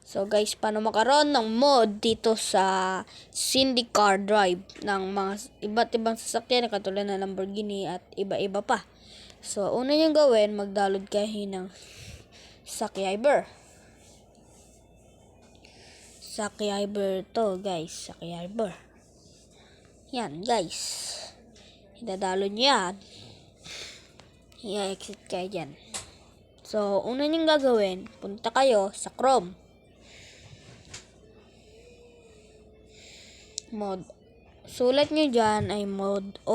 So guys, paano makaroon ng mod dito sa Cindy Car Drive ng mga iba't ibang sasakyan katulad ng Lamborghini at iba-iba pa. So una nyo gawin, mag-download kayo ng Sakyber. Sakyber to guys, Sakyber. Yan guys. Ida-download nyo yan. I-exit kayo dyan. So una nyo gagawin, punta kayo sa Chrome. Mod. Sulat nyo dyan ay mod.io.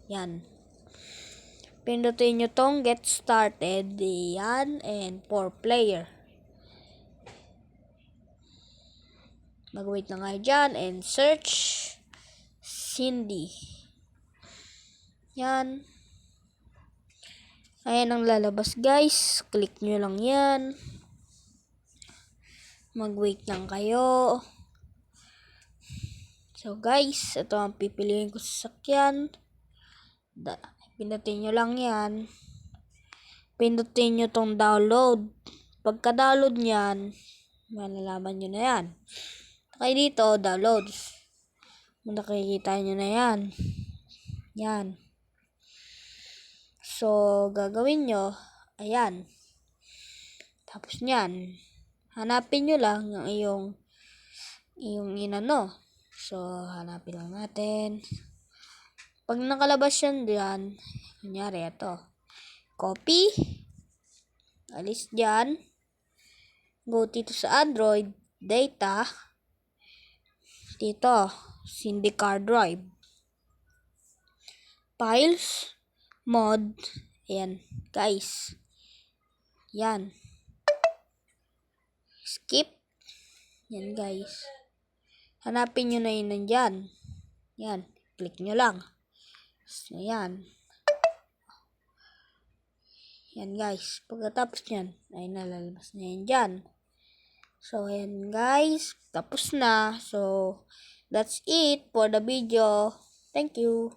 Yan. Pindutin nyo tong get started. Yan. And for player. Mag-wait lang kayo dyan. And search Cindy. Yan. Ayan ang lalabas guys. Click nyo lang yan. Mag-wait lang kayo. So guys, ito ang pipiliin ko sa sasakyan. Pindutin nyo lang yan. Pindutin nyo tong download. Pagka-download nyan, malalaman nyo na yan. Okay dito, downloads. Nakikita nyo na yan. Yan. So, gagawin nyo, ayan. Tapos nyan, hanapin nyo lang yung inano. So, hanapin lang natin. Pag nakalabas yan dyan, kunyari ito. Copy. Alis dyan. Go dito sa Android. Data. Dito. Cindy Car Drive. Files. Mod. Ayan. Guys. Yan. Skip. Yan guys. Hanapin nyo na yun nandyan. Yan. Click nyo lang. So, yan. Yan guys. Pagkatapos nyan, ay nalalabas na yan dyan. So, yan guys. Tapos na. So, that's it for the video. Thank you.